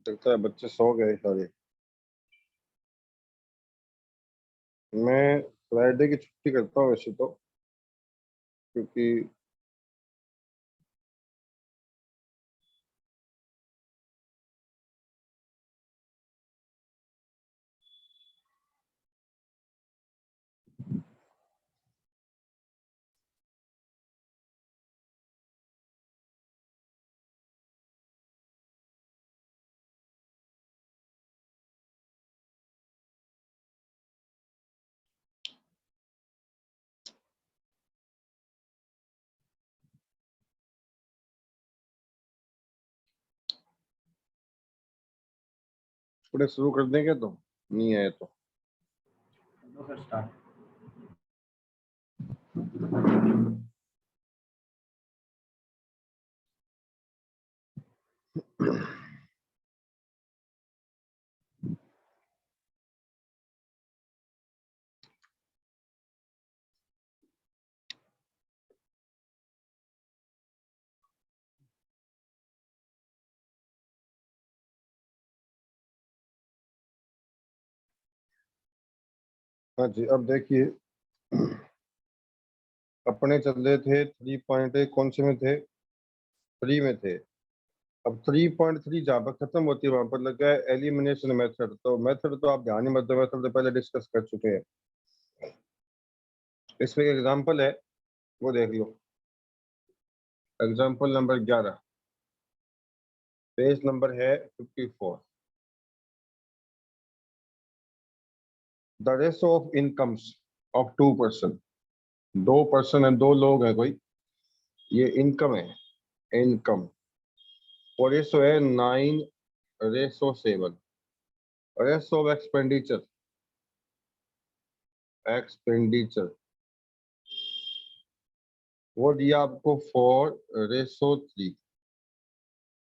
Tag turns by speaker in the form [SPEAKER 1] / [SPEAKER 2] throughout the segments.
[SPEAKER 1] लगता है बच्चे सो गए सारे। मैं फ्राइडे की छुट्टी करता हूँ वैसे तो, क्योंकि थोड़े शुरू कर देंगे तो नहीं आए तो।
[SPEAKER 2] तो फिर स्टार्ट।
[SPEAKER 1] हाँ जी, अब देखिए अपने चल रहे थे 3.8, कौन से में थे? 3 में थे। अब 3.3 जहाँ पर खत्म होती है वहां पर लग गया एलिमिनेशन मेथड। तो मेथड तो आप ध्यान ही मत दो, मेथड तो पहले डिस्कस कर चुके हैं। इसमें एक एग्जांपल है, वो देख लो। एग्जांपल नंबर 11, पेज नंबर है 54। The ratio of incomes of 2 person. 2 person है, 2 लोग हैं कोई। ये इनकम है, इनकम। और रेशो है 9:7। रेशो ऑफ एक्सपेंडिचर, एक्सपेंडिचर वो दिया आपको 4:3।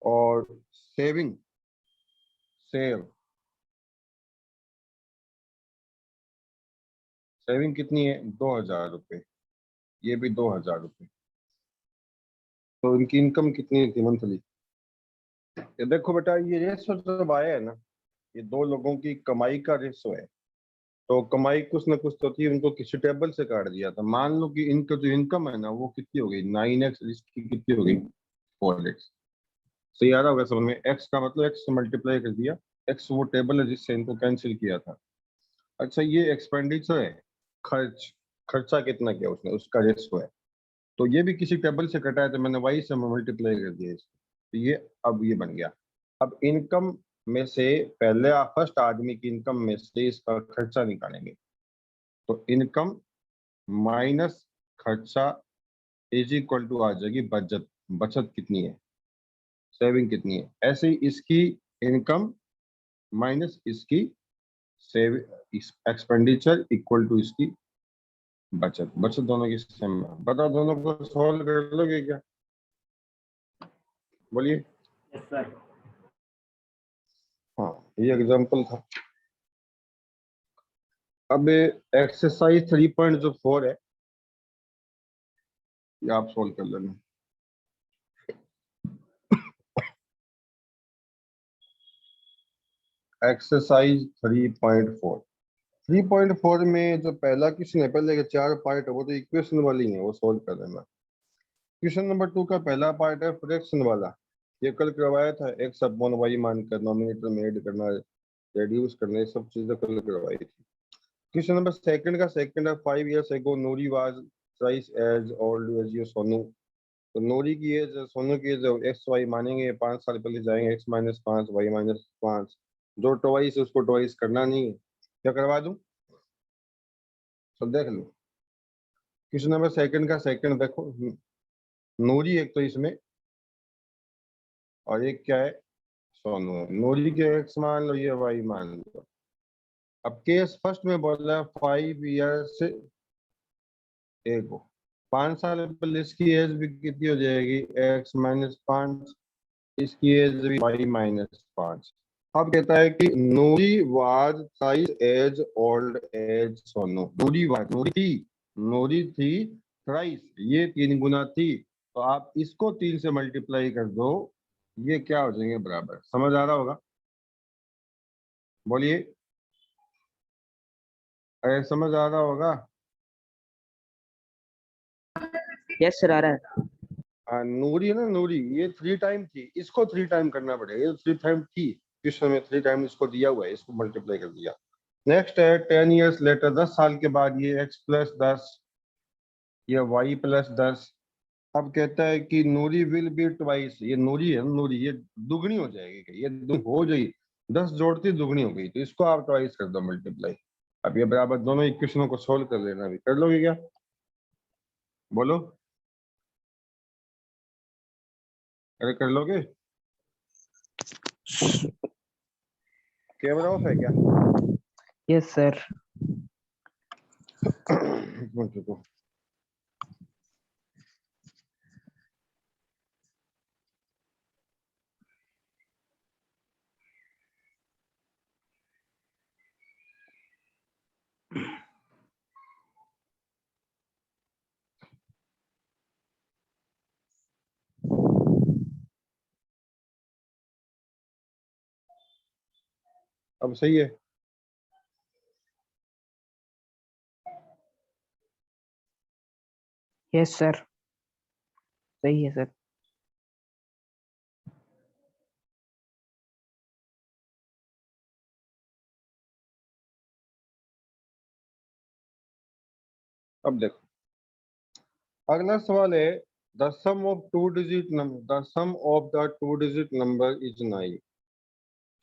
[SPEAKER 1] और सेविंग, सेव सेविंग कितनी है? 2,000 रुपये। ये भी 2,000 रुपये। तो इनकी इनकम कितनी थी मंथली? ये देखो बेटा, ये रेशो जब आया है ना, ये 2 लोगों की कमाई का रेशो है। तो कमाई कुछ ना कुछ तो थी, उनको किसी टेबल से काट दिया था। मान लो कि इनका जो इनकम है ना वो कितनी हो गई? 9x, इसकी कितनी हो गई? 4x। सही आ रहा होगा समझ में? एक्स का मतलब एक्स से मल्टीप्लाई कर दिया। एक्स वो टेबल है जिससे इनको कैंसिल किया था। अच्छा, ये एक्सपेंडिचर है, खर्च। खर्चा कितना किया उसने, उसका रेशो है। तो ये भी किसी टेबल से कटा है, तो मैंने वाई से मल्टीप्लाई कर दिया इसको। तो ये अब ये बन गया। अब इनकम में से पहले फर्स्ट आदमी की इनकम में से इसका खर्चा निकालेंगे। तो इनकम माइनस खर्चा इज इक्वल टू आ जाएगी बचत। बचत कितनी है, सेविंग कितनी है। ऐसे ही इसकी इनकम माइनस इसकी सेव एक्सपेंडिचर इक्वल टू इसकी बचत। बचत दोनों की सेम है। बताओ, दोनों को सॉल्व कर लोगे क्या? बोलिए।
[SPEAKER 2] Yes sir.
[SPEAKER 1] हाँ, ये एग्जांपल था। अब एक्सरसाइज 3.4 है, ये आप सॉल्व कर लेना। एक्सरसाइज 3.4। 3.4 में जो पहला क्वेश्चन है, पहले के 4 पार्ट है वो तो इक्वेशन वाली है, वो सॉल्व कर देना। क्वेश्चन नंबर 2 का पहला पार्ट है फ्रैक्शन वाला। ये कल करवाया था, एक्स अपॉन वाई मानकर नॉमिनेटर में ऐड करना, रेड्यूस करना, ये सब चीजें कल करवाई थी। क्वेश्चन नंबर सेकंड का सेकंड है 5 years ago Noori was thrice as old as your Sonu. तो नूरी की एज, सोनू की एज एक्स वाई मानेंगे, 5 साल पहले जाएंगे। x-5 y-5, जो ट्वाइस है उसको ट्वाइस करना नहीं है। क्या करवा दूं? तो देख लो क्वेश्चन नंबर सेकंड का सेकंड देखो। नूरी एक तो इसमें, और एक क्या है? सोनू है। नूरी के एक्स मान लो, ये वाई मान लो। अब केस फर्स्ट में बोल रहा है 5 years एगो, 5 साल पहले इसकी एज भी कितनी हो जाएगी? x-5, इसकी एज भी y-5। अब कहता है कि Noori was thrice as old as Sonu. Noori थी थ्राइस, ये 3 गुना थी। तो आप इसको 3 से मल्टीप्लाई कर दो, ये क्या हो जाएंगे? बराबर। समझ आ रहा होगा? बोलिए, अरे समझ आ रहा होगा।
[SPEAKER 3] यस सर आ रहा है।
[SPEAKER 1] हाँ, नूरी है ना, नूरी, ये 3 टाइम थी, इसको 3 टाइम करना पड़ेगा। ये 3 टाइम थी क्वेश्चन में, 3 टाइम इसको दिया हुआ है, इसको मल्टीप्लाई कर दिया। नेक्स्ट है 10 ईयर्स लेटर, 10 साल के बाद ये x प्लस 10, ये y प्लस 10। अब कहता है कि नूरी विल बी ट्वाइस, ये नूरी है ना, नूरी ये दुगनी हो जाएगी क्या? ये हो गई, 10 जोड़ती दुगनी हो गई, तो इसको आप ट्वाइस कर दो मल्टीप्लाई। अब ये बराबर दोनों इक्वेशनों को सोल्व कर लेना, अभी कर लोगे क्या? बोलो, अरे कर लोगे? कैमरा ऑफ है क्या?
[SPEAKER 3] Yes sir.
[SPEAKER 1] एक मिनट रुको। अब सही है?
[SPEAKER 3] यस सर सही है सर।
[SPEAKER 1] अब देखो, अगला सवाल है, the sum of two digit number, the sum of the two digit number is 9।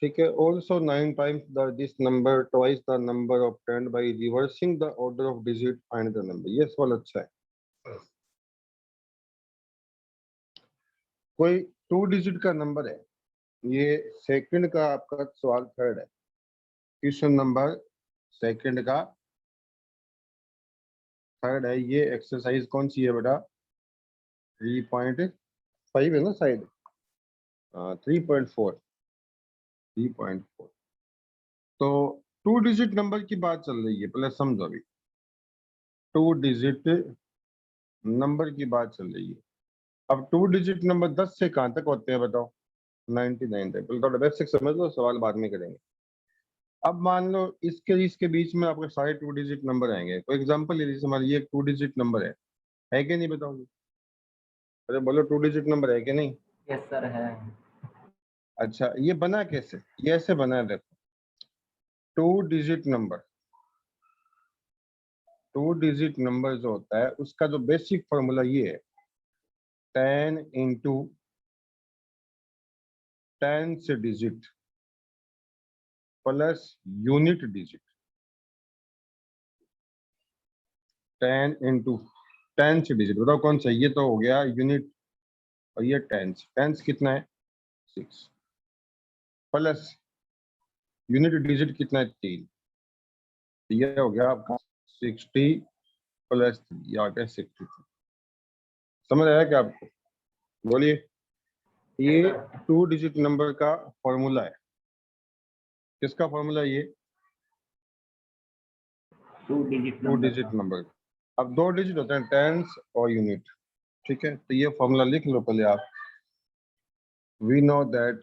[SPEAKER 1] ठीक है, also 9 times the this number twice the number of 10 by reversing the order of digit find the number. ये सवाल अच्छा है। कोई two digit का number है, ये सेकंड का आपका सवाल थर्ड है, क्वेश्चन नंबर सेकंड का थर्ड है। ये एक्सरसाइज कौन सी है बेटा? 3.5 है ना शायद, 3.4, 3.4। तो टू डिजिट नंबर की बात चल रही है, पहले समझो अभी। टू डिजिट नंबर की बात चल रही है। अब टू डिजिट नंबर 10 से कहां तक होते हैं बताओ? 99 तक। पहले थोड़ा बेसिक समझ लो, सवाल बाद में करेंगे। अब मान लो इसके इसके बीच में आपके सारे टू डिजिट नंबर आएंगे। फॉर एग्जांपल ये जैसे हमारी ये एक टू डिजिट नंबर है कि नहीं बताओगे? अरे बोलो, टू डिजिट नंबर है कि नहीं?
[SPEAKER 2] यस सर है।
[SPEAKER 1] अच्छा, ये बना कैसे? ये ऐसे बना है, देखो। To digit number, to digit number जो होता है उसका जो बेसिक फॉर्मूला ये है, 10 इंटू 10 से digit plus unit digit. 10 into 10 से डिजिट, बताओ कौन सा? ये तो हो गया यूनिट, और ये टेंस। टेंस कितना है? 6 प्लस यूनिट डिजिट कितना है? 3। ये हो गया आपका 60 प्लस 3, ये आ गया 63। समझ आया क्या आपको? बोलिए। ये टू डिजिट नंबर का फॉर्मूला है। किसका फॉर्मूला है ये?
[SPEAKER 2] Two digit
[SPEAKER 1] two
[SPEAKER 2] number
[SPEAKER 1] digit
[SPEAKER 2] का।
[SPEAKER 1] नंबर। अब दो डिजिट होते हैं, टेंस और यूनिट। ठीक है, तो ये फॉर्मूला लिख लो पहले आप। We know that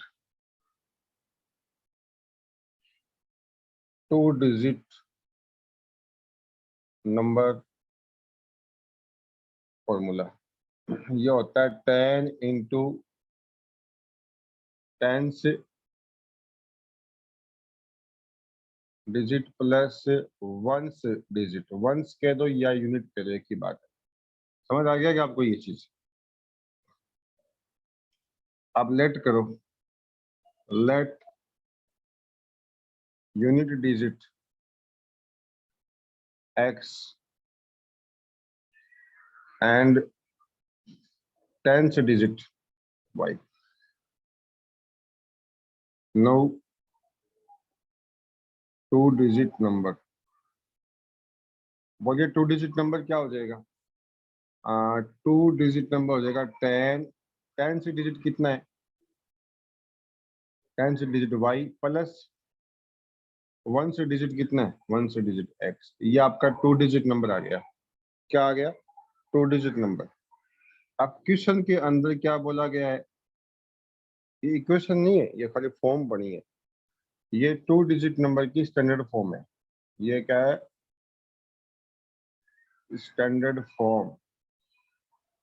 [SPEAKER 1] two digit number formula ये होता है 10 इंटू 10 से digit plus ones digit. Ones कह दो या यूनिट कह दो, एक ही बात है। समझ आ गया कि आपको ये चीज? आप लेट करो, let unit digit X and 10 digit Y. No two digit number. बोलिए, टू डिजिट नंबर क्या हो जाएगा? टू डिजिट नंबर हो जाएगा 10। 10 से डिजिट कितना है? 10 से डिजिट वाई प्लस 1 से डिजिट कितना है? 1 से डिजिट एक्स। ये आपका टू डिजिट नंबर आ गया। क्या आ गया? To digit number. अब क्वेश्चन के अंदर क्या बोला गया है? ये इक्वेशन नहीं है, ये खाली फॉर्म बनी है। ये 2 डिजिट नंबर की स्टैंडर्ड फॉर्म है। ये क्या है? स्टैंडर्ड फॉर्म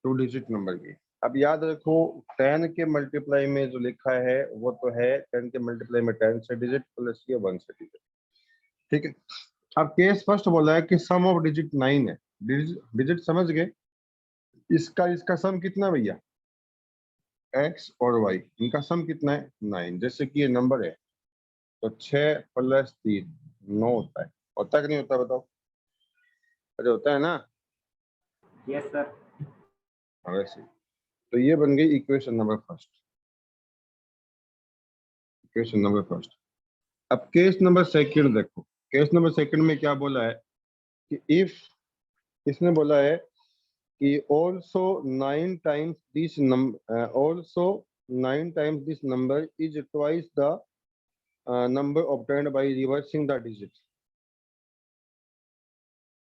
[SPEAKER 1] 2 डिजिट नंबर की। अब याद रखो 10 के मल्टीप्लाई में जो लिखा है वो तो है 10 के मल्टीप्लाई में 10 से डिजिट प्लस ये 1 से डिजिट। ठीक है। अब केस फर्स्ट बोला है कि सम ऑफ डिजिट 9 है। डिजिट समझ गए? इसका सम कितना भैया? एक्स और वाई, इनका सम कितना है? 9। जैसे कि ये नंबर है तो 6 प्लस 3 9 होता है। होता कि नहीं होता बताओ? अरे होता है ना?
[SPEAKER 2] Yes sir.
[SPEAKER 1] हाँ, वैसे तो ये बन गई equation number first. Equation number first. अब केस नंबर सेकंड देखो। केस नंबर सेकंड में क्या बोला है कि इफ, इसने बोला है कि also 9 times this number also 9 times this number is twice the number obtained by reversing the digit।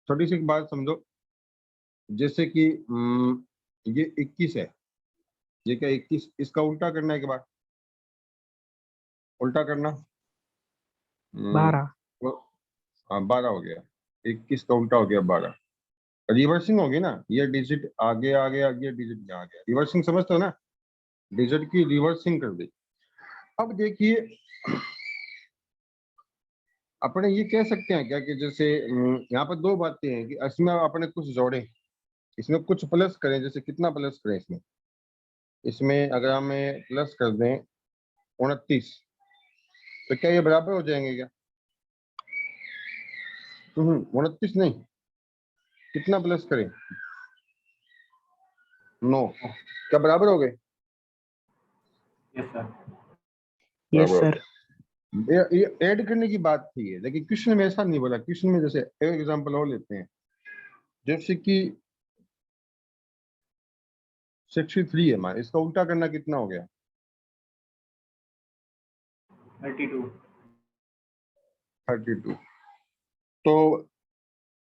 [SPEAKER 1] छोटी सी बात समझो, जैसे कि ये 21 है, ये क्या 21, इसका उल्टा करना है के बाद उल्टा करना
[SPEAKER 3] 12।
[SPEAKER 1] हाँ 12 हो गया। 21 का उल्टा हो गया 12। रिवर्सिंग होगी ना, ये डिजिट आगे आ गया, ये डिजिट यहाँ आ गया। रिवर्सिंग समझते हो ना? डिजिट की रिवर्सिंग कर दी। अब देखिए अपने ये कह सकते हैं क्या कि जैसे यहाँ पर दो बातें हैं कि इसमें अपने कुछ जोड़े, इसमें कुछ प्लस करें। जैसे कितना प्लस करें इसमें? इसमें अगर हमें प्लस कर दें 29, तो क्या ये बराबर हो जाएंगे क्या? 29 नहीं, कितना प्लस करें? 9। क्या बराबर हो गए?
[SPEAKER 2] Yes sir.
[SPEAKER 3] यस
[SPEAKER 1] बराबर हो
[SPEAKER 3] सर।
[SPEAKER 1] गए। ये ऐड करने की बात थी है, लेकिन क्वेश्चन में ऐसा नहीं बोला। क्वेश्चन में जैसे एक एग्जांपल और लेते हैं, जैसे कि 63 है हमारा, इसका उल्टा करना कितना हो गया?
[SPEAKER 2] 32।
[SPEAKER 1] 32। तो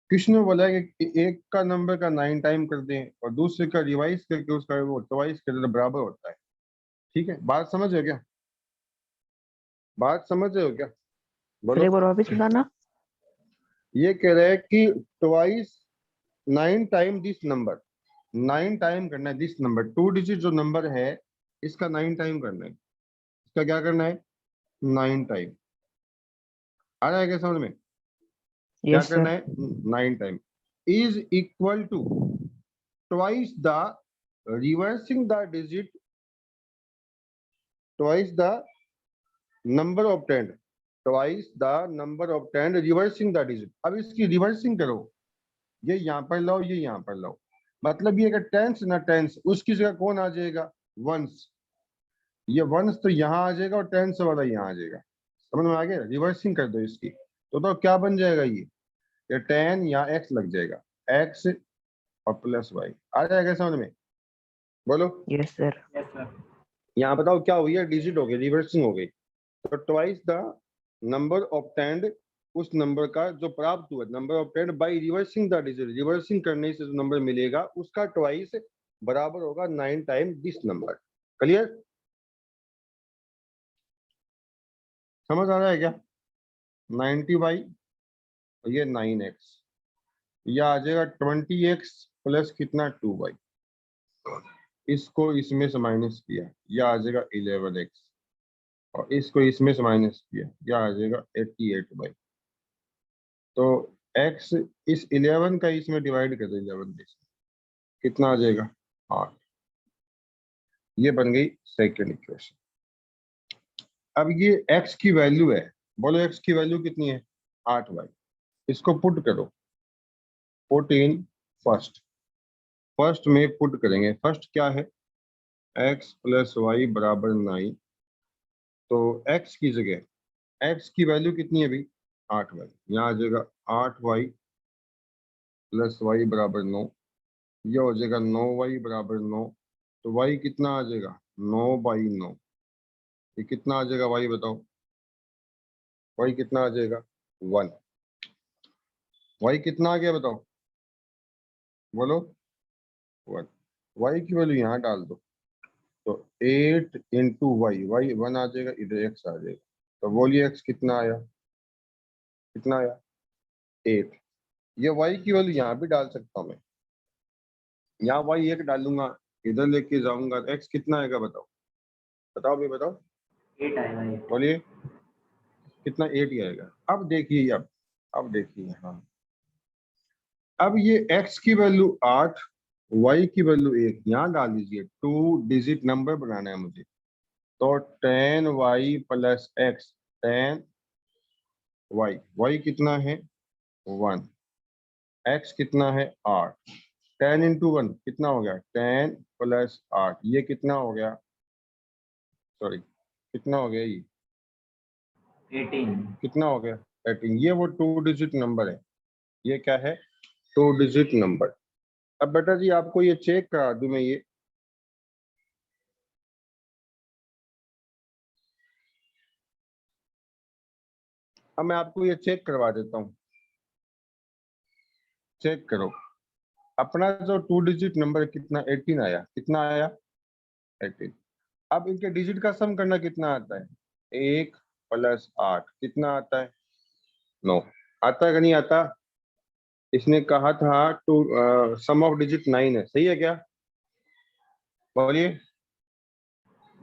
[SPEAKER 1] कृष्ण ने बोला है कि एक का नंबर का 9 टाइम कर दें और दूसरे का रिवाइज करके उसका वो ट्वाइस कर दें, बराबर होता है। ठीक है, बात समझ रहे हो क्या? बात समझ रहे हो क्या?
[SPEAKER 3] फिर एक
[SPEAKER 1] बोलो।
[SPEAKER 3] बार वापस बताना।
[SPEAKER 1] ये कह रहे हैं कि twice 9 time this number, 9 time करना है दिस नंबर। 2 डिजिट जो नंबर है इसका 9 टाइम करना है। इसका क्या करना है? 9 टाइम। आ रहा है क्या समझ में? क्या
[SPEAKER 3] यस
[SPEAKER 1] करना
[SPEAKER 3] सर।
[SPEAKER 1] है? 9 time is equal to twice the reversing the digit, twice the number obtained, twice the number obtained reversing the digit. अब इसकी रिवर्सिंग करो, ये यहाँ पर लाओ, ये यहाँ पर लाओ। मतलब ये अगर टेंस ना टेंस, उसकी जगह कौन आ जाएगा? वंस। ये वंस तो यहाँ आ जाएगा और टेंस वाला यहाँ आ जाएगा। समझ में आ गया? रिवर्सिंग कर दो इसकी, तो क्या बन जाएगा? ये 10 यहाँ एक्स लग जाएगा, एक्स और प्लस वाई। आ जाएगा समझ में? बोलो।
[SPEAKER 3] Yes sir.
[SPEAKER 2] Yes sir.
[SPEAKER 1] यहाँ बताओ क्या हुई है? डिजिट हो गई, रिवर्सिंग हो गई। तो ट्वाइस द नंबर ऑब्टेंड, उस नंबर का जो प्राप्त हुआ, number obtained by reversing the digit, reversing करने से जो नंबर मिलेगा उसका ट्वाइस बराबर होगा 9 टाइम दिस नंबर। क्लियर? समझ आ रहा है क्या? 90y और ये 9x, यह आ जाएगा 20x प्लस कितना 2y। इसको इसमें से माइनस किया, यह आ जाएगा 11x और इसको इसमें से माइनस किया, यह आ जाएगा 88y। तो x इस 11 का इसमें डिवाइड कर दो, 11 में कितना आ जाएगा? 8। ये बन गई सेकेंड इक्वेशन। अब ये x की वैल्यू है, बोलो x की वैल्यू कितनी है? 8y। इसको पुट करो, पुट इन फर्स्ट। फर्स्ट में पुट करेंगे। फर्स्ट क्या है? x प्लस वाई बराबर 9। तो x की जगह x की वैल्यू कितनी है अभी? 8y। यहाँ आ जाएगा 8y प्लस वाई बराबर 9। यह हो जाएगा 9y बराबर 9। तो y कितना आ जाएगा? 9/9। ये कितना आ जाएगा y बताओ? y कितना आ जाएगा? 1। y कितना आ गया बताओ? बोलो। 1। y की वैल्यू यहाँ डाल दो, तो 8 इंटू वाई, वाई 1 आ जाएगा, इधर x आ जाएगा। तो बोलिए एक्स कितना आया, कितना आया 8। ये वाई की वैल्यू यहाँ भी डाल सकता हूँ मैं, यहाँ वाई 1 डालूंगा, इधर लेके जाऊंगा तो एक्स कितना आएगा बताओ, बताओ भाई बताओ,
[SPEAKER 2] 8 आएगा 8।
[SPEAKER 1] बोलिए कितना 8 ही आएगा। अब देखिए, अब देखिए, हाँ अब ये x की वैल्यू 8, y की वैल्यू 1 यहाँ डाल दीजिए, 2 डिजिट नंबर बनाना है मुझे। तो 10y plus x, 10y, y कितना है 1, x कितना है 8, 10 इंटू 1 कितना हो गया 10 प्लस 8, ये कितना हो गया, सॉरी कितना हो गया, ये
[SPEAKER 2] 18।
[SPEAKER 1] कितना हो गया 18। ये वो 2 डिजिट नंबर है, ये क्या है 2 डिजिट नंबर। अब बेटा जी आपको ये चेक करा दूं मैं, ये अब मैं आपको ये चेक करवा देता हूँ, चेक करो अपना जो 2 डिजिट नंबर कितना 18 आया, कितना आया 18। अब इनके डिजिट का सम करना कितना आता है, 1 प्लस 8 कितना आता है 9, आता है कि नहीं आता। इसने कहा था टू सम ऑफ डिजिट 9 है, सही है क्या, बोलिए।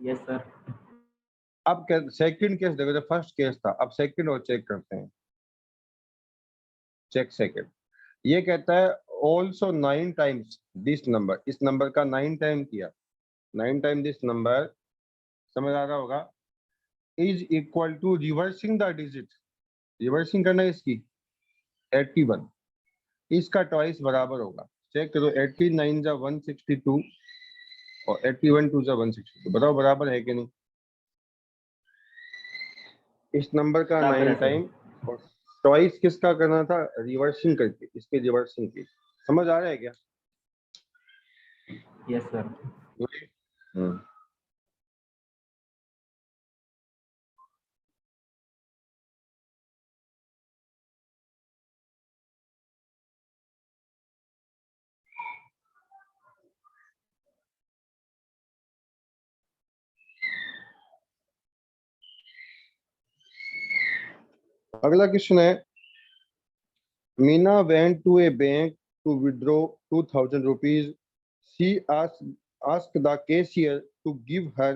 [SPEAKER 2] Yes sir.
[SPEAKER 1] अब सेकंड केस देखो, फर्स्ट केस था, अब सेकंड और चेक करते हैं, चेक सेकंड। ये कहता है ऑल्सो 9 टाइम्स दिस नंबर, इस नंबर का 9 टाइम किया, 9 टाइम दिस नंबर, समझ आ रहा होगा, is equal to reversing the digit, reversing करना है इसकी 81, इसका ट्वाइस बराबर होगा। चेक करो 18 9 जा 162 और 81 2 जा 162, बताओ बराबर है कि नहीं। इस नंबर का
[SPEAKER 2] बराबर
[SPEAKER 1] 9
[SPEAKER 2] है सर।
[SPEAKER 1] टाइम और ट्वाइस किसका करना था, रिवर्सिंग करके, इसके रिवर्सिंग की, समझ आ रहा है क्या।
[SPEAKER 2] Yes sir.
[SPEAKER 1] हम्म अगला क्वेश्चन है, Meena went to a bank to withdraw 2000 rupees, she asked the cashier to give her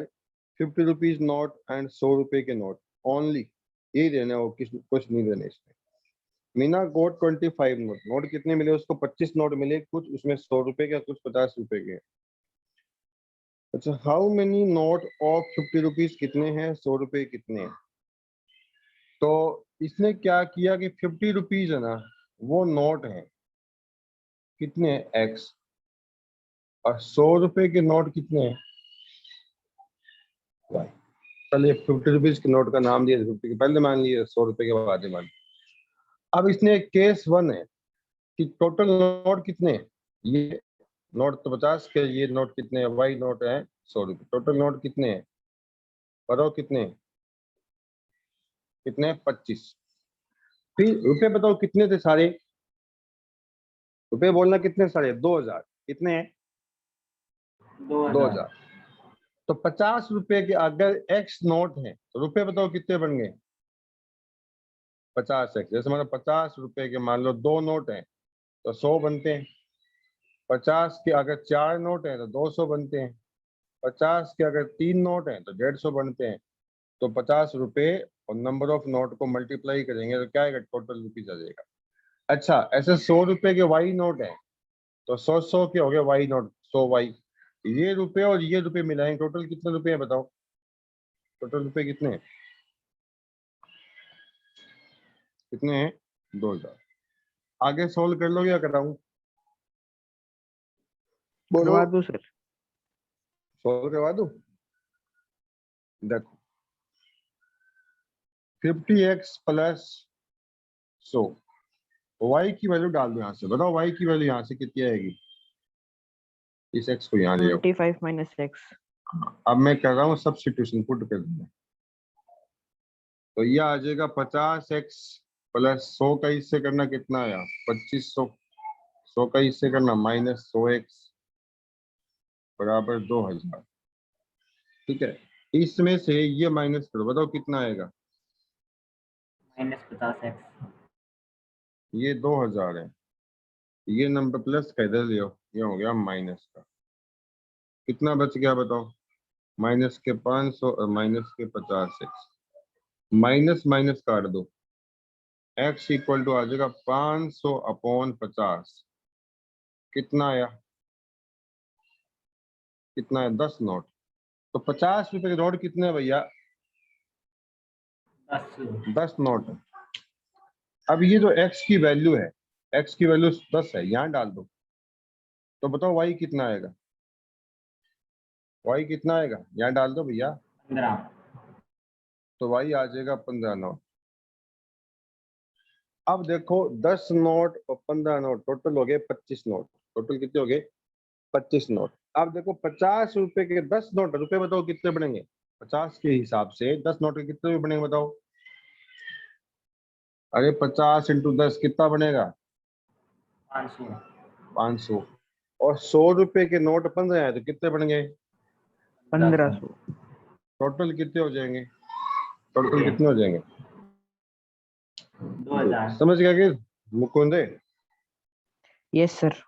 [SPEAKER 1] 50 rupees note and 100 रुपए के नोट ओनली, यही देना है, कुछ नहीं देना इसमें। मीना गोट 25 नोट, नोट कितने मिले उसको 25 नोट मिले, कुछ उसमें 100 रुपए के कुछ 50 रुपए के। अच्छा, how many note of 50 rupees कितने हैं, 100 रुपए कितने हैं। तो इसने क्या किया कि 50 रुपीज है ना वो नोट है, कितने एक्स, और 100 रुपए के नोट कितने हैं वाई। पहले 50 रुपीज के नोट का नाम दिया, 50 के पहले मान लिए, 100 रुपए के बाद मान। अब इसने केस 1 है कि टोटल नोट कितने हैं, ये नोट तो 50 के, ये नोट कितने हैं, वाई नोट है 100 रुपए, टोटल नोट कितने हैं बताओ, कितने हैं, कितने हैं 25। फिर रुपए बताओ कितने थे सारे, रुपए बोलना कितने सारे, 2000, कितने हैं
[SPEAKER 2] 2000।
[SPEAKER 1] 2000। तो 50 रुपए के अगर एक्स नोट है तो रुपए बताओ कितने बन गए 50 एक्स, जैसे मतलब 50 रुपए के मान लो 2 नोट हैं तो 100 बनते हैं, 50 के अगर 4 नोट हैं तो 200 बनते हैं, 50 के अगर 3 नोट हैं तो 150 बनते हैं। तो 50 रुपए और नंबर ऑफ नोट को मल्टीप्लाई करेंगे तो क्या आएगा, टोटल रुपीज आ जाएगा। अच्छा, ऐसे 100 रुपए के वाई नोट है तो 100 के हो गए वाई नोट, 100 वाई, ये रुपए और ये रुपए मिलाएंगे टोटल कितने रुपए हैं बताओ, टोटल रुपए कितने हैं, कितने हैं 2000। आगे सोल्व कर लो या कराऊं, बोलो,
[SPEAKER 3] करवा दो सर।
[SPEAKER 1] सोल्व करवा दूं। देखो 50x प्लस 100, वाई की वैल्यू डाल दो यहाँ से, बताओ वाई की वैल्यू यहाँ से कितनी आएगी, इस x को यहाँ ले आओ।
[SPEAKER 3] 25 माइनस एक्स।
[SPEAKER 1] अब मैं कर रहा हूँ सब्स्टिट्यूशन, पुट कर दूंगा, तो ये आ जाएगा 50x प्लस 100 का इससे करना कितना आया 2500, 100 का इससे करना माइनस 100x बराबर 2000। ठीक है, इसमें से ये माइनस करो, बताओ कितना आएगा
[SPEAKER 2] -50x।
[SPEAKER 1] ये 2000 है, ये नंबर प्लस का इधर ले आओ, ये हो गया माइनस का। कितना बच गया बताओ? माइनस के 500 और माइनस के 50x। माइनस माइनस काट दो, x इक्वल टू आ जाएगा 500 अपॉन 50। कितना आया? कितना है? 10 नोट। तो 50 रुपए के नोट कितने हैं भैया?
[SPEAKER 2] 10।
[SPEAKER 1] 10 नोट। अब ये जो x की वैल्यू है, x की वैल्यू 10 है, यहाँ डाल दो तो बताओ y कितना आएगा? y कितना आएगा? यहाँ डाल दो भैया,
[SPEAKER 2] 15।
[SPEAKER 1] तो y आ जाएगा 15 नोट। अब देखो 10 नोट और 15 नोट टोटल हो गए 25 नोट। टोटल कितने हो गए? 25 नोट। अब देखो 50 रुपए के 10 नोट, रुपए बताओ कितने बनेंगे? 50 के हिसाब से 10 नोट के कितने रुपए बनेंगे बताओ? अरे 50 इंटू 10 कितना बनेगा?
[SPEAKER 2] 500।
[SPEAKER 1] 500। और 100 रुपए के नोट 15 आए तो कितने बन गए?
[SPEAKER 3] 1500।
[SPEAKER 1] टोटल कितने हो जाएंगे? टोटल
[SPEAKER 2] कितने?
[SPEAKER 1] कितने हो जाएंगे?
[SPEAKER 2] 2000।
[SPEAKER 1] समझ गया कि मुकुंदे?
[SPEAKER 3] Yes sir.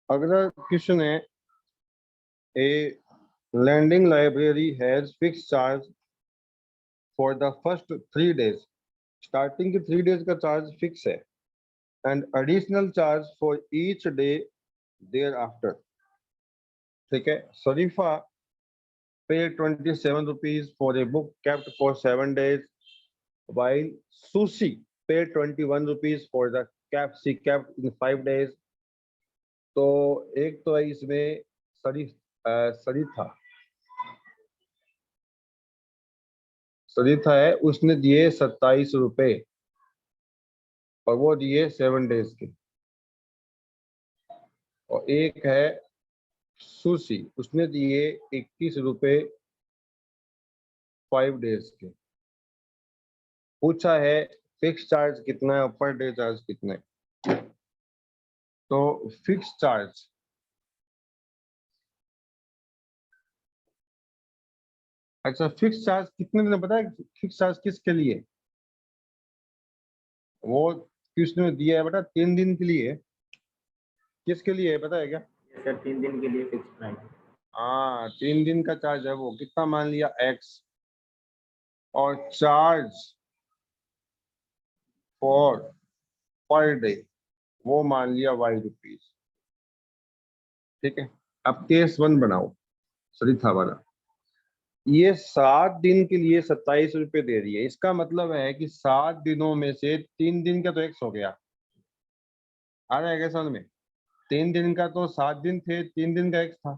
[SPEAKER 1] अगला क्वेश्चन है, a lending library has fixed charge for the first 3 days। Starting के 3 डेज का चार्ज फिक्स है, and additional charge for each day thereafter. ठीक है। शरीफा paid 27 rupees for a book kept for 7 days, while Sushi paid 21 rupees for the cap she kept in 5 days। तो एक तो है इसमें सरीथा सरीथा है, उसने दिए 27 रुपए और वो दिए 7 डेज के। और एक है सुशी, उसने दिए 21 रुपए 5 डेज के। पूछा है फिक्स चार्ज कितना है और पर डे चार्ज कितना है। तो फिक्स चार्ज, अच्छा फिक्स चार्ज कितने दिन पता है? फिक्स चार्ज किसके लिए? वो किसने दिया है बेटा? 3 दिन के लिए। किसके लिए है पता है क्या?
[SPEAKER 2] ये सर 3 दिन के लिए फिक्स प्राइस।
[SPEAKER 1] हाँ 3 दिन का चार्ज है वो। कितना मान लिया? x। और चार्ज फॉर पर डे वो मान लिया y रुपीज। ठीक है। अब केस 1 बनाओ, सरिथा वाला। ये 7 दिन के लिए 27 रुपए दे रही है। इसका मतलब है कि 7 दिनों में से 3 दिन का तो x हो गया। आ रहा है क्या समझ में? 3 दिन का तो 7 दिन थे, 3 दिन का x था।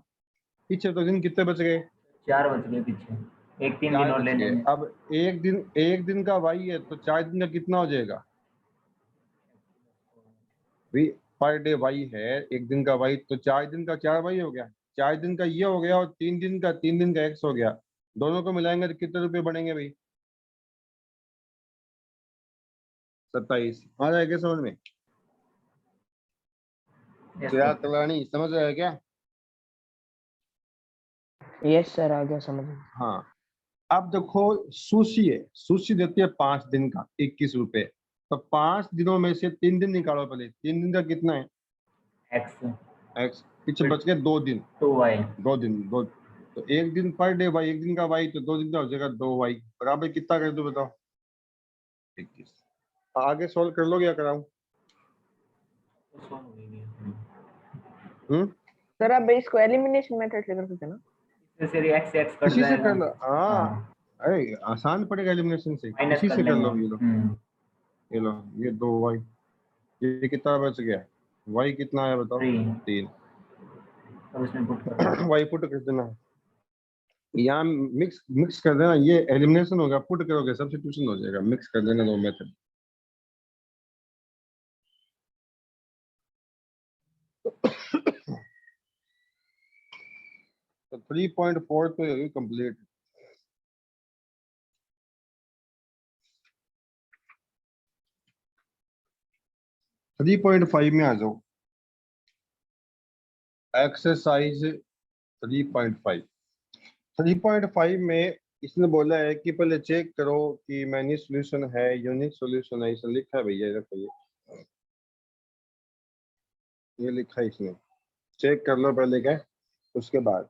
[SPEAKER 1] पीछे तो दिन कितने बच गए?
[SPEAKER 2] 4 बच गए पीछे, एक 3 दिन
[SPEAKER 1] 4
[SPEAKER 2] और
[SPEAKER 1] बच
[SPEAKER 2] ले
[SPEAKER 1] गए।
[SPEAKER 2] लेंगे।
[SPEAKER 1] अब एक दिन का y है तो 4 दिन का कितना हो जाएगा? भी पर डे y है, एक दिन का y, तो 4 दिन का 4y हो गया। 4 दिन का ये हो गया और 3 दिन का 3 दिन का x हो गया। दोनों को मिलाएंगे तो कितने रुपए बनेंगे भाई? 27। आ जाएगा समझ में?
[SPEAKER 2] यस
[SPEAKER 1] चिराग
[SPEAKER 2] सर।
[SPEAKER 1] कलानी समझ रहे हैं क्या?
[SPEAKER 3] यस सर, आ गया समझ में।
[SPEAKER 1] हाँ। अब देखो सुशी है, सुशी देती है 5 दिन का 21 रुपए। तो 5 दिनों में से 3 दिन निकालो पहले। 3 दिन का कितना है?
[SPEAKER 2] एक्स।
[SPEAKER 1] x। पीछे बच गए 2 दिन।
[SPEAKER 2] 2y।
[SPEAKER 1] 2 दिन, दो। तो एक दिन पर डे भाई, एक दिन का y, तो 2 दिन का हो जाएगा 2y बराबर कितना कर दो बताओ? 21। आगे सॉल्व कर लोगे या कराऊं?
[SPEAKER 3] सर आप इसको एलिमिनेशन मेथड से कर सकते हैं ना?
[SPEAKER 2] इसमें से x x कट
[SPEAKER 1] इसी से
[SPEAKER 2] जाएगा।
[SPEAKER 1] कर लो। हाँ
[SPEAKER 2] हाँ,
[SPEAKER 1] अरे आसान पड़ेगा एलिमिनेशन से,
[SPEAKER 2] माइनस
[SPEAKER 1] इसी
[SPEAKER 2] कर
[SPEAKER 1] से कर
[SPEAKER 2] लेंगे।
[SPEAKER 1] लो। ये लो, ये लो, ये 2y। ये कितना बच गया? y कितना है बताओ?
[SPEAKER 2] 3।
[SPEAKER 1] 3।
[SPEAKER 2] अब इसमें पुट कर देंगे।
[SPEAKER 1] y पुट कर देना। यहाँ मिक्स मिक्स कर देना, ये एलिमिनेशन होगा, पुट करोगे सब्स्टिट्यूशन हो जाएगा। मिक्स कर देना दो मेथड। तो 3.4 तो कंप्लीट। 3.5 में आ जाओ। एक्सरसाइज 3.5। 3.5 में इसने बोला है कि पहले चेक करो कि मैनी सॉल्यूशन है, यूनिक सॉल्यूशन है। इसने लिखा है भैया, देखो ये लिखा है इसने, चेक कर लो पहले क्या, उसके बाद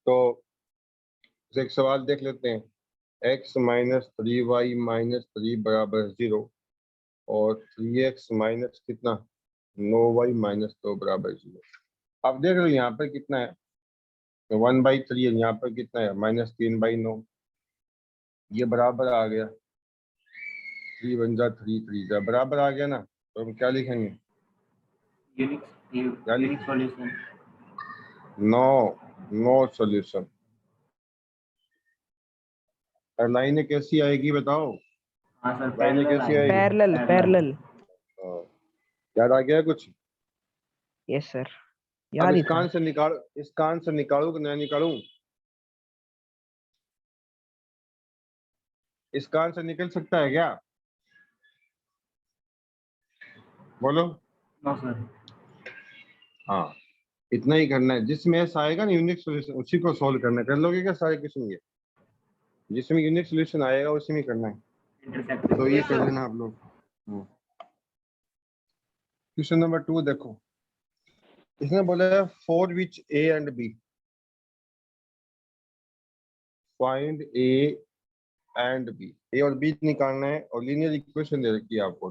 [SPEAKER 1] तो एक सवाल देख लेते हैं। x माइनस 3y माइनस 3 बराबर 0 और 3x माइनस कितना 9y माइनस 2 बराबर 0। अब देख लो यहाँ पर कितना है, 1/3 है, यहाँ पर कितना है -3/9। ये बराबर आ गया, 3 बन जा 3 3 जा बराबर आ गया ना। तो हम क्या लिखेंगे,
[SPEAKER 2] यूनिक सॉल्यूशन।
[SPEAKER 1] No solution. और लाइनें कैसी आएगी बताओ,
[SPEAKER 2] हाँ सर,
[SPEAKER 1] लाइनें
[SPEAKER 2] पैरेलल
[SPEAKER 1] कैसी
[SPEAKER 2] आएगी।
[SPEAKER 1] आएगी?
[SPEAKER 3] Parallel parallel.
[SPEAKER 1] हाँ, याद आ गया कुछ?
[SPEAKER 3] यस सर,
[SPEAKER 1] अब
[SPEAKER 3] याद ही
[SPEAKER 1] इसका
[SPEAKER 3] था।
[SPEAKER 1] आंसर निकाल, इसका आंसर निकालू कि नहीं निकालूं? इसका आंसर निकल सकता है क्या, बोलो?
[SPEAKER 2] No sir.
[SPEAKER 1] हाँ, इतना ही करना है। जिसमें ऐसा आएगा ना यूनिक सॉल्यूशन, उसी को सोल्व करना है। कर लोगे क्या सारे क्वेश्चन ये? जिसमें यूनिक सॉल्यूशन आएगा उसी में करना है।
[SPEAKER 2] इंटरसेक्ट।
[SPEAKER 1] तो ये कर लेना आप लोग। क्वेश्चन नंबर 2 देखो, इसने बोला है for which A and B find A and B. A और बी निकालना है और लीनियर इक्वेशन दे रखी है आपको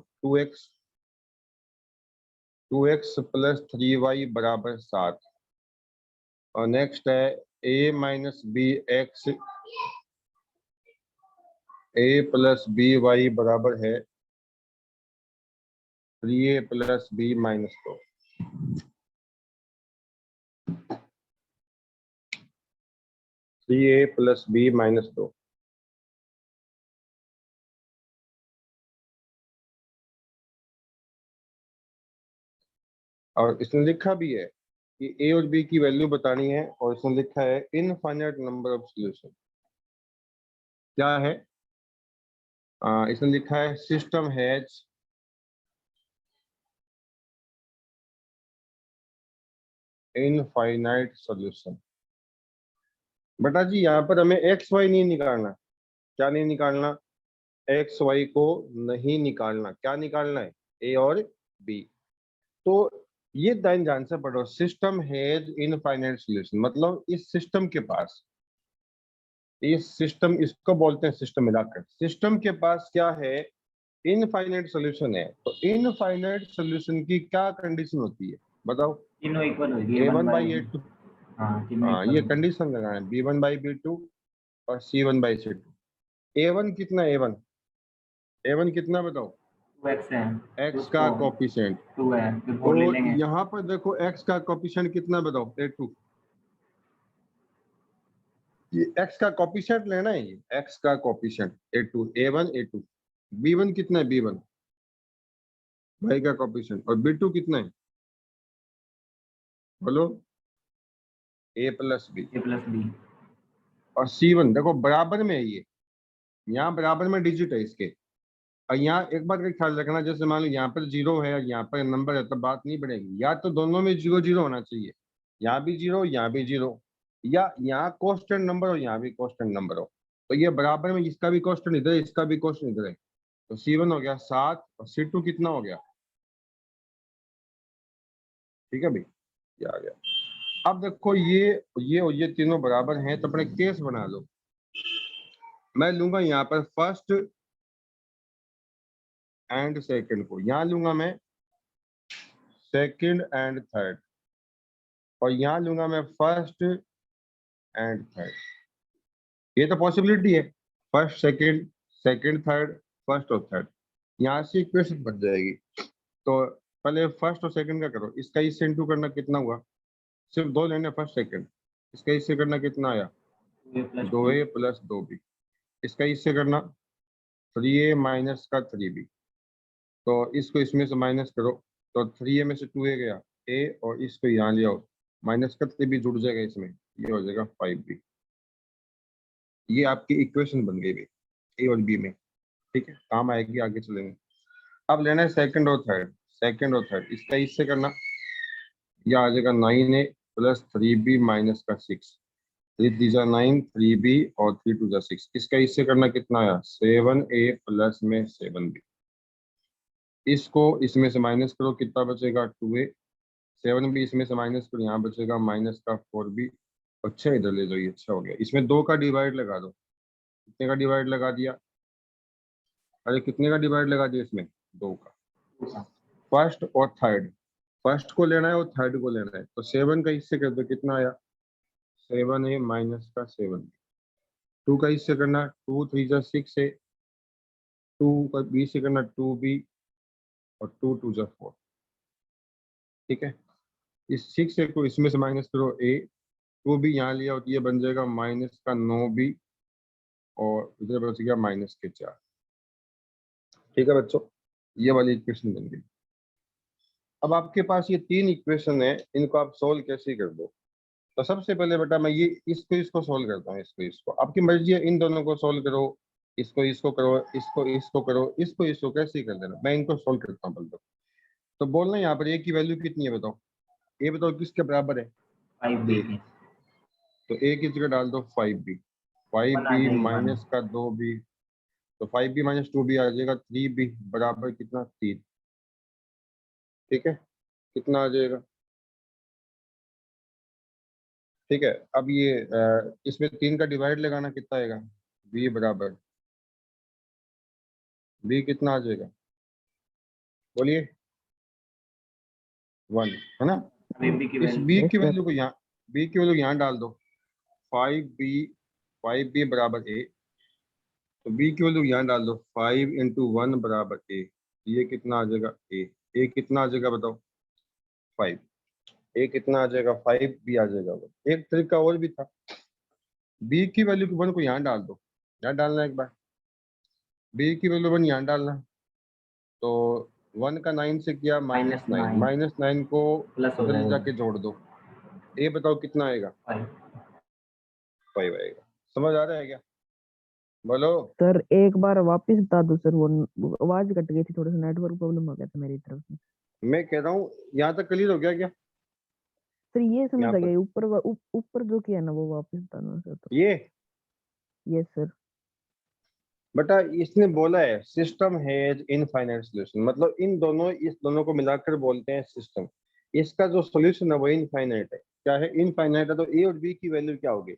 [SPEAKER 1] 2x प्लस 3y बराबर 7। और नेक्स्ट है a minus B X, a plus B Y बराबर है 3a plus B minus 2। 3a plus B minus 2। और इसने लिखा भी है कि a और b की वैल्यू बतानी है, और इसने लिखा है इनफाइनाइट नंबर ऑफ सॉल्यूशन। क्या है? इसने लिखा है सिस्टम हैज इनफाइनाइट सॉल्यूशन। बेटा जी यहाँ पर हमें एक्स वाई नहीं निकालना। क्या नहीं निकालना? एक्स वाई को नहीं निकालना। क्या निकालना है? ए और बी। तो ये ध्यान से पढ़ो, सिस्टम हैज इनफाइनाइट सॉल्यूशन मतलब इस सिस्टम के पास, इस सिस्टम, इसको बोलते हैं सिस्टम मिलाकर, सिस्टम के पास क्या है? इनफाइनाइट सॉल्यूशन है। तो इनफाइनाइट सॉल्यूशन की क्या कंडीशन होती है बताओ?
[SPEAKER 2] तीनों इक्वल होगी,
[SPEAKER 1] a1/a2।
[SPEAKER 2] हाँ तीनों
[SPEAKER 1] हाँ,
[SPEAKER 2] इक्वल
[SPEAKER 1] ये
[SPEAKER 2] होगी।
[SPEAKER 1] कंडीशन लगाना है, b1/b2 और c1/c2। a1 कितना? a1 कितना बताओ?
[SPEAKER 2] 2x है,
[SPEAKER 1] x का
[SPEAKER 2] उसको
[SPEAKER 1] कोफिशिएंट।
[SPEAKER 2] 2 है, फिर 4 ले
[SPEAKER 1] और
[SPEAKER 2] लेंगे।
[SPEAKER 1] यहाँ पर देखो x का कोफिशिएंट कितना बताओ? a2। ये x का कोफिशिएंट लेना है, ये x का coefficient a2, a1 a2। b1 कितना है? b1 y का कोफिशिएंट। और b2 कितना है बोलो? a plus B.
[SPEAKER 2] a plus B.
[SPEAKER 1] और c1 देखो बराबर में है, ये यहाँ बराबर में डिजिट है इसके। और यहाँ एक बात का ख्याल रखना, जैसे मान लो यहाँ पर 0 है और यहाँ पर नंबर है, तो बात नहीं बढ़ेगी। या तो दोनों में 0 0 होना चाहिए, यहाँ भी 0 यहाँ भी 0, या यहाँ कांस्टेंट नंबर हो यहाँ भी कांस्टेंट नंबर हो। तो ये बराबर में, इसका भी कांस्टेंट इधर है, इसका भी कांस्टेंट इधर है। तो c1 हो गया 7 और c2 कितना हो गया? ठीक है भाई, ये आ गया। अब देखो ये और ये तीनों बराबर हैं, तो अपने केस बना लो। मैं लूंगा यहाँ पर फर्स्ट एंड सेकंड को, यहाँ लूंगा मैं सेकंड एंड थर्ड, और यहाँ लूंगा मैं फर्स्ट एंड थर्ड। ये तो पॉसिबिलिटी है, first second, second third, first और थर्ड। यहाँ से इक्वेशन बन जाएगी। तो पहले फर्स्ट और सेकंड का करो, इसका इससे इंटू करना कितना हुआ? सिर्फ दो लेने, फर्स्ट सेकंड। इसका इससे करना कितना आया? 2a plus 2b। इसका इससे करना 3a माइनस का 3b। तो इसको इसमें से माइनस करो, तो 3a में से 2a गया a, और इसको यहाँ ले आओ, माइनस का 3b जुड़ जाएगा इसमें, ये हो जाएगा 5b। ये आपकी इक्वेशन बन गई ए और बी में। ठीक है, काम आएगी, आगे चलेंगे। अब लेना है सेकंड और थर्ड। सेकंड और थर्ड, इसका इससे करना, यह आ जाएगा 9a प्लस 3b माइनस का 6, 3 3 जा 9, 3b और 3 2 जा 6, इसका इससे करना कितना आया 7a प्लस में 7b, इसको इसमें से माइनस करो कितना बचेगा 2a, 7b इसमें से माइनस करो यहाँ बचेगा माइनस का 4b, अच्छा इधर ले जाओ, ये अच्छा हो गया। इसमें 2 का डिवाइड लगा दो, कितने का डिवाइड लगा दिया, अरे कितने का डिवाइड लगा दिया इसमें 2 का, फर्स्ट और थर्ड, फर्स्ट को लेना है और थर्ड को लेना है, तो 7 का इससे कर दो कितना आया 7a माइनस का 7b, 2 का इससे करना 2 3 जा 6a, 2 का b से करना 2b और 2 2 जा 4, ठीक है। इस 6a को इसमें से माइनस करो a, 2b यहाँ लिया और ये बन जाएगा माइनस का 9b और इधर बच गया माइनस के 4, ठीक है बच्चों, ये वाली इक्वेशन बन गई। अब आपके पास ये 3 इक्वेशन है, इनको आप सोल्व कैसे कर दो, तो सबसे पहले बेटा मैं ये इसको सोल्व करता हूँ, इसको आपकी मर्जी है, इन दोनों को सोल्व करो, इसको करो, इसको करो, इसको कैसे ही कर देना, मैं इनको सोल्व करता हूँ पहले तो बोलना यहाँ पर a की वैल्यू कितनी है बताओ, a बताओ किसके बराबर है
[SPEAKER 2] 5b के।
[SPEAKER 1] तो a की जगह डाल दो 5b, 5b माइनस का 2b, तो 5b माइनस 2b आ जाएगा 3b बराबर कितना 3, ठीक है, कितना आ जाएगा, ठीक है। अब ये इसमें 3 का डिवाइड लगाना कितना आएगा b बराबर, b कितना आ जाएगा बोलिए 1, है ना।
[SPEAKER 2] b की
[SPEAKER 1] इस
[SPEAKER 2] वैल्यू
[SPEAKER 1] b
[SPEAKER 3] Yes,
[SPEAKER 1] की
[SPEAKER 3] sir.
[SPEAKER 1] वैल्यू को यहाँ, b की वैल्यू यहाँ डाल दो 5b बराबर a, तो b की वैल्यू यहाँ डाल दो 5 इंटू 1 बराबर a, ये कितना आ जाएगा a कितना आ जाएगा बताओ 5, a कितना आ जाएगा 5 b आ जाएगा। एक तरीका और भी था, b की वैल्यू को 1 को यहाँ डाल दो, यहाँ डालना एक बार, b की वैल्यू 1 यहाँ डालना, तो 1 का 9 से किया -9, -9 को
[SPEAKER 2] प्लस हो
[SPEAKER 1] उधर
[SPEAKER 2] जाएगा
[SPEAKER 1] जाके जोड़ दो, a बताओ कितना आएगा 5 आएगा, समझ आ रहा है क्या बोलो।
[SPEAKER 3] सर एक बार वापस बता दो सर, वो आवाज कट गई थी, थोड़ा सा नेटवर्क प्रॉब्लम हो गया था मेरी तरफ से।
[SPEAKER 1] मैं कह रहा हूँ यहाँ तक क्लियर हो गया क्या,
[SPEAKER 3] सर ये समझ
[SPEAKER 1] यहाँ
[SPEAKER 3] आ
[SPEAKER 1] पर
[SPEAKER 3] गया, ऊपर जो किया ना वो वापस बताना सर। तो
[SPEAKER 1] ये
[SPEAKER 3] यस सर।
[SPEAKER 1] बेटा इसने बोला है सिस्टम हैज इनफाइनाइट सॉल्यूशन, मतलब इन दोनों, इस दोनों को मिलाकर बोलते हैं सिस्टम, इसका जो सॉल्यूशन है वो इनफाइनाइट है, क्या है इनफाइनाइट है, तो ए और बी की वैल्यू क्या होगी,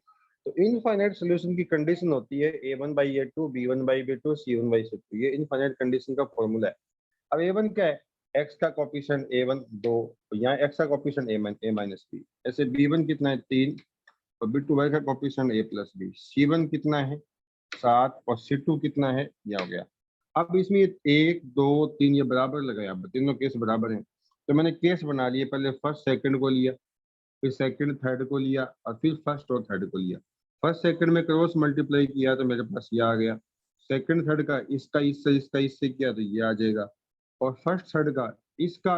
[SPEAKER 1] तो इनफाइनाइट सॉल्यूशन की कंडीशन होती है a1/a2 b1/b2 c1/c2, ये इनफाइनाइट कंडीशन का फॉर्मूला है। अब a1 क्या है, x का कोफिशिएंट a1 2, तो यहाँ x का कोफिशिएंट a माइनस b, ऐसे b1 कितना है 3 और b2 y का coefficient a plus b, c1 कितना है 7 और c2 कितना है, यह हो गया। अब इसमें 1 2 3 ये बराबर लगाया, अब तीनों केस बराबर हैं, तो मैंने केस बना लिए, पहले फर्स्ट सेकंड को लिया, फिर सेकंड थर्ड को लिया और फिर फर्स्ट और थर्ड को लिया। फर्स्ट सेकंड में क्रॉस मल्टीप्लाई किया तो मेरे पास ये आ गया, सेकंड थर्ड का इसका इससे किया तो ये आ जाएगा, और फर्स्ट थर्ड का इसका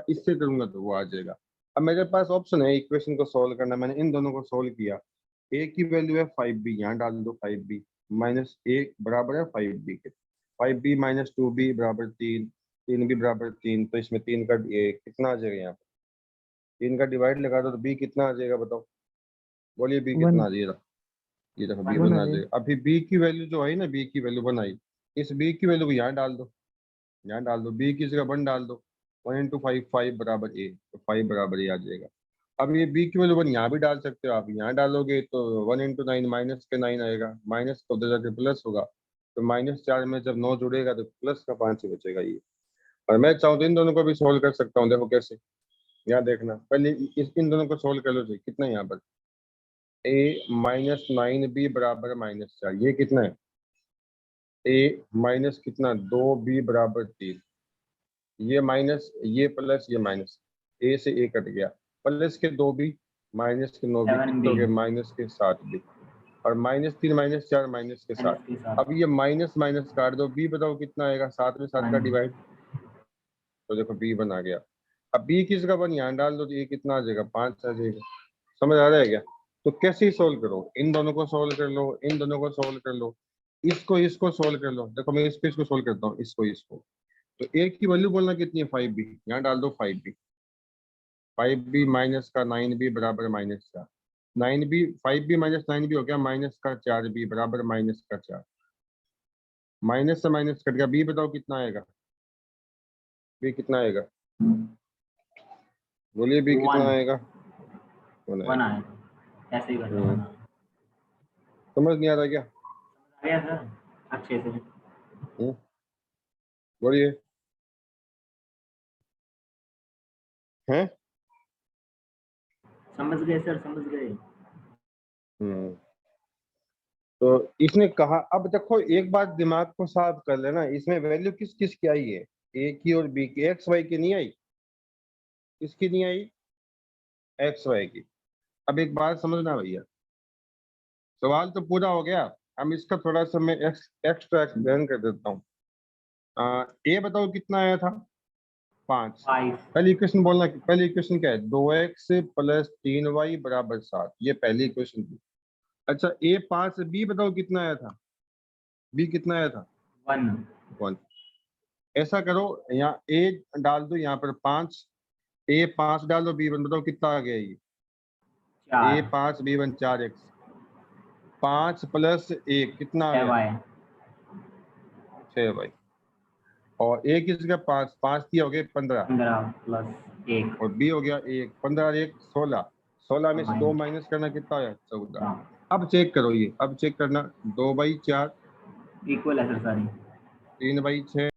[SPEAKER 1] इससे करूंगा तो वो आ जाएगा। अब मेरे पास ऑप्शन है इक्वेशन को सोल्व करना, मैंने इन दोनों को सोल्व किया, a की वैल्यू है 5b, यहाँ डाल दो 5b माइनस a बराबर है 5b के, 5b माइनस 2b बराबर 3, 3b बराबर 3, तो इसमें 3 का कितना आ जाएगा, यहाँ पर 3 का डिवाइड लगा दो तो b कितना आ जाएगा बताओ, बोलिए b
[SPEAKER 3] 1
[SPEAKER 1] कितना आ जाएगा, ये देखो b
[SPEAKER 3] 1
[SPEAKER 1] 1
[SPEAKER 3] आ
[SPEAKER 1] आ
[SPEAKER 3] गया।
[SPEAKER 1] जाएगा। अभी b की वैल्यू जो आई ना, b की वैल्यू 1 आई, इस b की वैल्यू को यहाँ डाल दो, यहाँ डाल दो, b की जगह 1 डाल दो, 1 इंटू 5 5 बराबर a, तो 5 बराबर a आ जाएगा। अब ये b की वैल्यू 1 यहाँ भी डाल सकते हो आप, यहाँ डालोगे तो 1 इंटू 9 माइनस के 9 आएगा, माइनस का उधर जाके प्लस होगा, तो -4 में जब 9 जुड़ेगा तो प्लस का 5 ही बचेगा ये। और मैं चाहूँ तो इन दोनों को भी सोल्व कर सकता हूँ, देखो कैसे, यहाँ देखना पहले इन दोनों को सोल्व कर लो, कितना है यहाँ पर a माइनस 9b बराबर -4, ये कितना है a माइनस कितना 2b बराबर 3, ये माइनस ये प्लस ये माइनस, a से a कट गया, प्लस के 2b माइनस के 9b, कितने हो गए माइनस के 7b, और -3 -4 माइनस के 7। अब ये माइनस माइनस काट दो, b बताओ कितना आएगा, 7 में 7 का डिवाइड, तो देखो b 1 आ गया। अब b की जगह 1 यहाँ डाल दो तो ये कितना आ जाएगा 5 आ जाएगा, समझ आ रहा है क्या। तो कैसे सोल्व करो, इन दोनों को सोल्व कर लो, इन दोनों को सोल्व कर लो, इसको सोल्व कर लो, देखो मैं इसको सोल्व करता हूँ, इसको तो ए की वैल्यू बोलना कितनी है 5b, यहाँ डाल दो 5b। 5b माइनस का 9b बराबर -4। 9b 5b माइनस 9b हो गया -4b बराबर -4। माइनस से माइनस कट गया, b बताओ कितना आएगा, b कितना आएगा, बोलिए b कितना
[SPEAKER 2] One.
[SPEAKER 1] आएगा। 1
[SPEAKER 2] वन
[SPEAKER 1] आएगा।
[SPEAKER 2] आएगा, ऐसे ही कर दो।
[SPEAKER 1] समझ नहीं आ रहा क्या?
[SPEAKER 2] आ गया सर अच्छे से।
[SPEAKER 1] बोलिए। हैं?
[SPEAKER 2] समझ गए सर, समझ गए।
[SPEAKER 1] तो इसने कहा, अब देखो एक बात दिमाग को साफ कर लेना, इसमें वैल्यू किस किस की आई है, ए की और बी की, एक्स वाई की नहीं आई। किसकी नहीं आई? एक्स वाई की। अब एक बात समझना भैया, सवाल तो पूरा हो गया, हम इसका थोड़ा सा मैं एक्स्ट्रा एक्सप्लेन कर देता हूँ। ए बताओ कितना आया था, 5।
[SPEAKER 2] 5।
[SPEAKER 1] पहली इक्वेशन बोलना, पहली इक्वेशन क्या है, 2x + 3y = 7, ये पहली इक्वेशन थी। अच्छा ए 5, बी बताओ कितना आया था, बी कितना आया था,
[SPEAKER 2] 1।
[SPEAKER 1] 1। ऐसा करो, यहाँ ए डाल दो, यहाँ पर 5, ए 5 डालो, b1 बताओ कितना आ गया, ये ए
[SPEAKER 2] 4।
[SPEAKER 1] 5 b1 4x, 5 + 1 कितना आ गया,
[SPEAKER 2] 6y।
[SPEAKER 1] 6y। और ए किसका 5, 5 की हो गए 15,
[SPEAKER 2] 15 + 1।
[SPEAKER 1] और बी हो गया 1, 15 और 1 16, 16 में से 2 माइनस करना कितना आया, 14। अब चेक करो, ये अब चेक करना, 2/4
[SPEAKER 2] इक्वल है सर सारी।
[SPEAKER 1] 3/6